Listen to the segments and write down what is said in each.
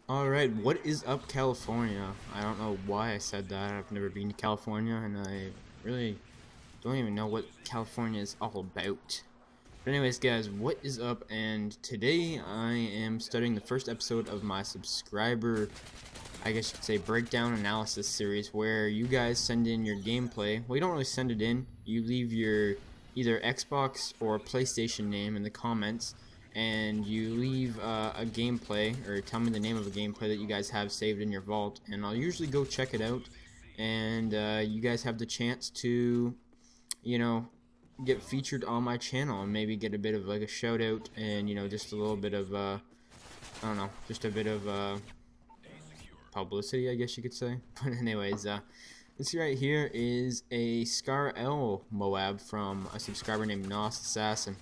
Alright, what is up, California? I don't know why I said that. I've never been to California, and I really don't even know what California is all about. But anyways, guys, what is up? And today I am starting the first episode of my subscriber, I guess you could say, breakdown analysis series, where you guys send in your gameplay. Well, you don't really send it in. You leave your either Xbox or PlayStation name in the comments, and you leave a gameplay, or tell me the name of a gameplay that you guys have saved in your vault, and I'll usually go check it out, and you guys have the chance to, you know, get featured on my channel and maybe get a bit of like a shout out, and just a little bit of I don't know, just a bit of publicity, I guess you could say. But anyways, this right here is a Scar L MOAB from a subscriber named Nost Assassin.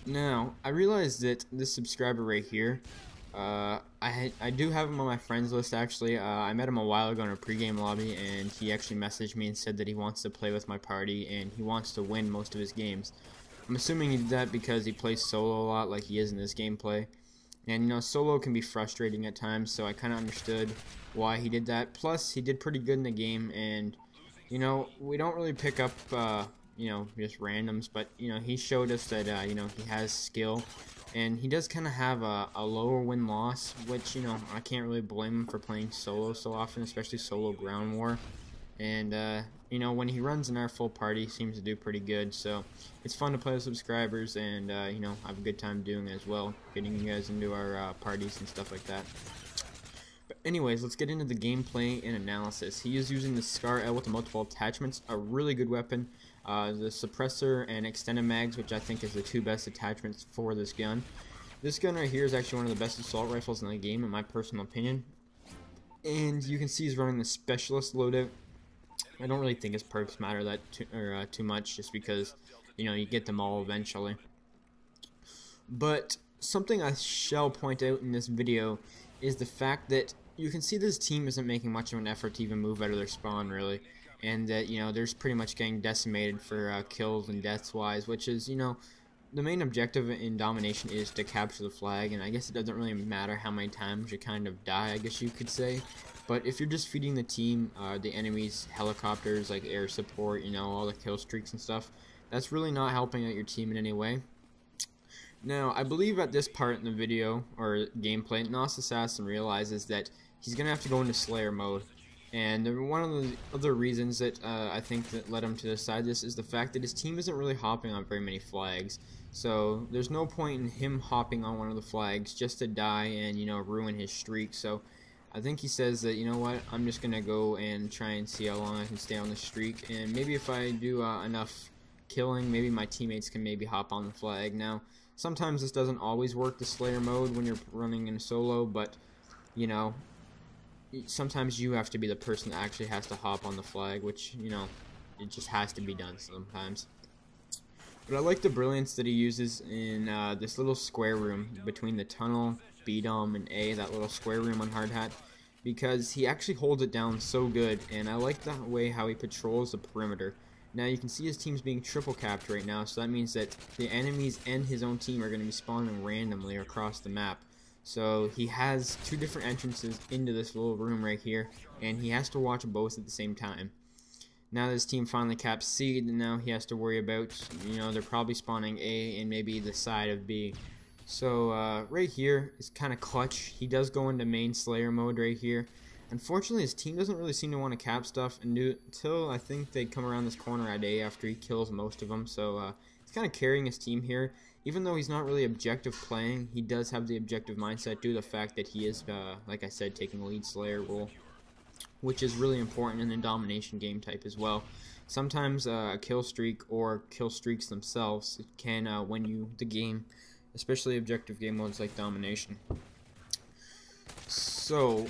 Now, I realized that this subscriber right here, I do have him on my friends list actually. I met him a while ago in a pregame lobby, and he actually messaged me and said that he wants to play with my party and he wants to win most of his games. I'm assuming he did that because he plays solo a lot like he is in this gameplay. And solo can be frustrating at times, so I kind of understood why he did that. Plus, he did pretty good in the game, and we don't really pick up just randoms, but he showed us that he has skill, and he does kind of have a lower win-loss, which I can't really blame him for playing solo so often, especially solo ground war. And when he runs in our full party, he seems to do pretty good. So it's fun to play with subscribers, and I have a good time doing it as well, getting you guys into our parties and stuff like that. But anyways, let's get into the gameplay and analysis. He is using the Scar L with the multiple attachments, a really good weapon. The suppressor and extended mags, which I think is the two best attachments for this gun. This gun right here is actually one of the best assault rifles in the game, in my personal opinion. And you can see he's running the specialist loadout. I don't really think his perks matter that too much, just because you get them all eventually. But something I shall point out in this video is the fact that you can see this team isn't making much of an effort to even move out of their spawn, really, and that they're pretty much getting decimated for kills and deaths wise, which is the main objective in domination is to capture the flag, and I guess it doesn't really matter how many times you kind of die, I guess you could say. But if you're just feeding the team the enemy's helicopters, like air support, all the kill streaks and stuff, that's really not helping out your team in any way. Now, I believe at this part in the video, or gameplay, Nost Assassin realizes that he's going to have to go into Slayer mode. And one of the other reasons that I think that led him to decide this is the fact that his team isn't really hopping on very many flags. So there's no point in him hopping on one of the flags just to die and ruin his streak. So I think he says that, what, I'm just going to go and try and see how long I can stay on the streak, and maybe if I do enough killing, maybe my teammates can maybe hop on the flag. Now, sometimes this doesn't always work, the Slayer mode, when you're running in solo, but sometimes you have to be the person that actually has to hop on the flag, which it just has to be done sometimes. But I like the brilliance that he uses in this little square room between the tunnel, B-Dom, and A, that little square room on hard hat, because he actually holds it down so good, and I like the way how he patrols the perimeter. Now you can see his team's being triple capped right now, so that means that the enemies and his own team are going to be spawning randomly across the map. So he has two different entrances into this little room right here, and he has to watch both at the same time. Now this team finally caps C, and now he has to worry about, they're probably spawning A and maybe the side of B. So right here is kind of clutch. He does go into main Slayer mode right here. Unfortunately, his team doesn't really seem to want to cap stuff until I think they come around this corner at A after he kills most of them. So he's kind of carrying his team here. Even though he's not really objective playing, he does have the objective mindset due to the fact that he is, like I said, taking the lead Slayer role, which is really important in the domination game type as well. Sometimes a kill streak or kill streaks themselves can win you the game, especially objective game modes like domination. So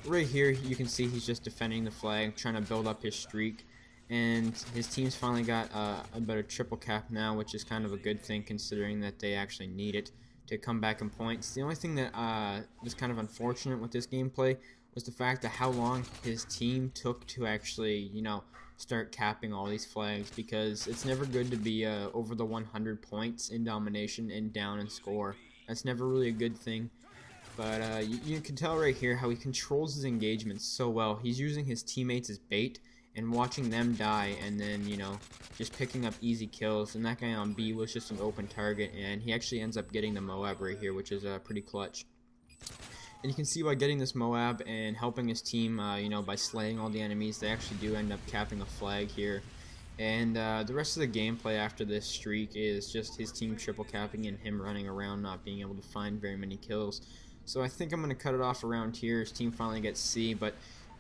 right here you can see he's just defending the flag, trying to build up his streak, and his team's finally got a better triple cap now, which is kind of a good thing considering that they actually need it to come back in points. The only thing that was kind of unfortunate with this gameplay was the fact that how long his team took to actually, start capping all these flags, because it's never good to be over the 100 points in domination and down in score. That's never really a good thing. But you can tell right here how he controls his engagements so well. He's using his teammates as bait and watching them die, and then, you know, just picking up easy kills. And that guy on B was just an open target, and he actually ends up getting the MOAB right here, which is pretty clutch. And you can see by getting this MOAB and helping his team, you know, by slaying all the enemies, they actually do end up capping a flag here. And the rest of the gameplay after this streak is just his team triple capping and him running around not being able to find very many kills. So I think I'm going to cut it off around here. His team finally gets C, but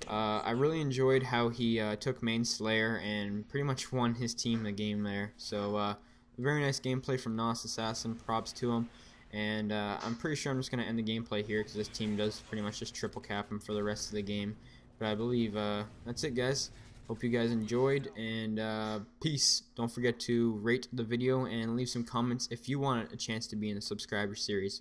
I really enjoyed how he took main Slayer and pretty much won his team the game there. So very nice gameplay from Nos Assassin, props to him. And I'm pretty sure I'm just going to end the gameplay here because this team does pretty much just triple cap him for the rest of the game. But I believe that's it, guys. Hope you guys enjoyed, and peace. Don't forget to rate the video and leave some comments if you want a chance to be in the subscriber series.